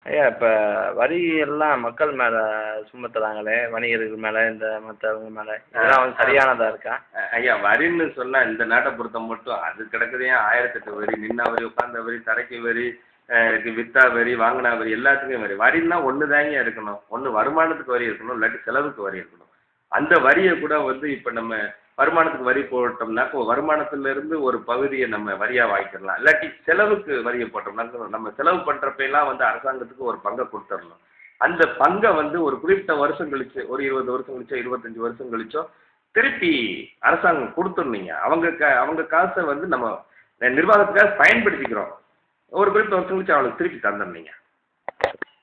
ஐயா இப்போ வரி எல்லாம் மக்கள் மேலே சுமத்துறாங்களே, வணிகர்கள் மேலே, இந்த மற்றவங்க மேலே, ஆ இதெல்லாம் வந்து ஆ சரியானதா இருக்கா? ஐயா வரின்னு சொன்னா இந்த நாட்டை பொறுத்த மட்டும் அது கிடக்குதே 1008 வரி, நின்னா வரி, உட்கார்ந்த வரி, தரைக்கு வரி, வித்தா வரி, வாங்கினா வரி, எல்லாத்துக்கும் வரி. வரின்னா ஒன்று தாங்க இருக்கணும். ஒன்று வருமானத்துக்கு வரி இருக்கணும், இல்லாட்டி செலவுக்கு வரி இருக்கணும். அந்த வரியை கூட வந்து இப்போ நம்ம வருமானத்துக்கு வரி போட்டோம்னாக்க வருமானத்திலிருந்து ஒரு பகுதியை நம்ம வரியா வாங்கிக்கலாம். இல்லாட்டி செலவுக்கு வரியை போட்டோம்னாக்க நம்ம செலவு பண்றப்ப எல்லாம் வந்து அரசாங்கத்துக்கு ஒரு பங்கை கொடுத்துடணும். அந்த பங்கை வந்து ஒரு குறிப்பிட்ட வருஷம் கழிச்சு, ஒரு 20 வருஷம் கழிச்சோ, 25 வருஷம் கழிச்சோ திருப்பி அரசாங்கம் கொடுத்துருந்தீங்க. அவங்க காசை வந்து நம்ம நிர்வாகத்துக்காக பயன்படுத்திக்கிறோம். ஒரு குறிப்பிட்ட வருஷம் கழிச்சு அவங்களுக்கு திருப்பி தந்துடுறீங்க.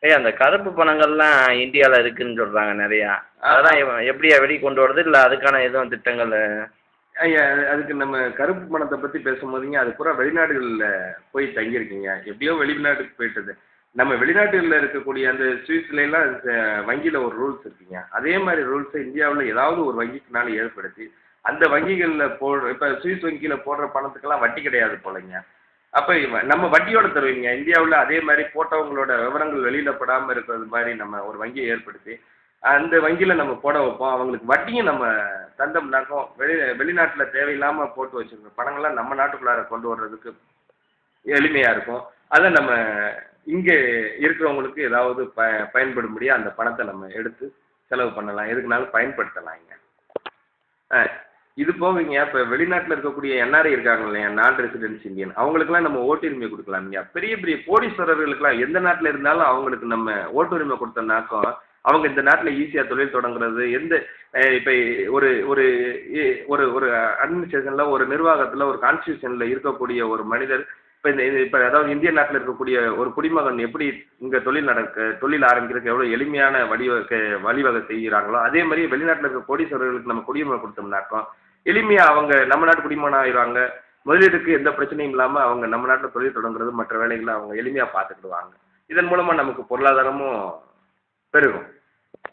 ஐயா அந்த கருப்பு பணங்கள்லாம் இந்தியாவில் இருக்குன்னு சொல்கிறாங்க நிறையா. அதெல்லாம் எப்படியா வெளியே கொண்டு வரது, இல்லை அதுக்கான எதுவும் திட்டங்கள்? ஐயா அதுக்கு நம்ம கருப்பு பணத்தை பற்றி பேசும்போதுங்க அது பூரா வெளிநாடுகளில் போய் தங்கியிருக்கீங்க. எப்படியோ வெளிநாட்டுக்கு போயிட்டது. நம்ம வெளிநாட்டுகளில் இருக்கக்கூடிய அந்த சுவிஸ்லாம் வங்கியில் ஒரு ரூல்ஸ் இருக்குங்க. அதே மாதிரி ரூல்ஸை இந்தியாவில் ஏதாவது ஒரு வங்கிக்குனால ஏற்படுத்தி அந்த வங்கிகளில் இப்போ சுவிஸ் வங்கியில் போடுற பணத்துக்கெல்லாம் வட்டி கிடையாது போலங்க. அப்போ நம்ம வட்டியோட தருவீங்க. இந்தியாவில் அதே மாதிரி போட்டவங்களோட விவரங்கள் வெளியில் படாமல் இருக்கிறது மாதிரி நம்ம ஒரு வங்கியை ஏற்படுத்தி அந்த வங்கியில் நம்ம போட வைப்போம். அவங்களுக்கு வட்டியும் நம்ம தந்தோம்னாக்கும் வெளிநாட்டில் தேவையில்லாமல் போட்டு வச்சுருக்க பணங்கள்லாம் நம்ம நாட்டுக்குள்ளார கொண்டு வர்றதுக்கு எளிமையாக இருக்கும். அதை நம்ம இங்கே இருக்கிறவங்களுக்கு ஏதாவது பயன்படும்படியாக அந்த பணத்தை நம்ம எடுத்து செலவு பண்ணலாம், எதுக்குனாலும் பயன்படுத்தலாம். இங்கே இது போவீங்க. இப்போ வெளிநாட்டில் இருக்கக்கூடிய என்ஆர்ஐ இருக்காங்க இல்லையா, நான் ரெசிடென்ஸ் இந்தியன், அவங்களுக்குலாம் நம்ம ஓட்டுரிமை கொடுக்கலாம்யா. பெரிய பெரிய கோடீஸ்வரர்களுக்கெல்லாம் எந்த நாட்டில் இருந்தாலும் அவங்களுக்கு நம்ம ஓட்டுரிமை கொடுத்தோம்னாக்கும் அவங்க இந்த நாட்டில் ஈஸியாக தொழில் தொடங்குறது. இப்போ ஒரு ஒரு ஒரு ஒரு அட்மினிஸ்ட்ரேஷனில், ஒரு நிர்வாகத்தில், ஒரு கான்ஸ்டியூஷனில் இருக்கக்கூடிய ஒரு மனிதர் இப்போ அதாவது இந்திய நாட்டில் இருக்கக்கூடிய ஒரு குடிமகன் எப்படி இங்கே தொழில் ஆரம்பிக்கிறதுக்கு எவ்வளோ எளிமையான வழிவகை செய்கிறாங்களோ அதே மாதிரி வெளிநாட்டில் இருக்க கோடீஸ்வரர்களுக்கு நம்ம குடியுரிமை கொடுத்தோம்னாக்கும் எளிமையாக அவங்க நம்ம நாட்டு குடிமகன் ஆகிடுவாங்க. முதலீட்டுக்கு எந்த பிரச்சனையும் இல்லாமல் அவங்க நம்ம நாட்டில் தொழில் தொடங்குறது, மற்ற வேலைகளை அவங்க எளிமையாக பார்த்துக்கிடுவாங்க. இதன் மூலமாக நமக்கு பொருளாதாரமும் பெருகும்.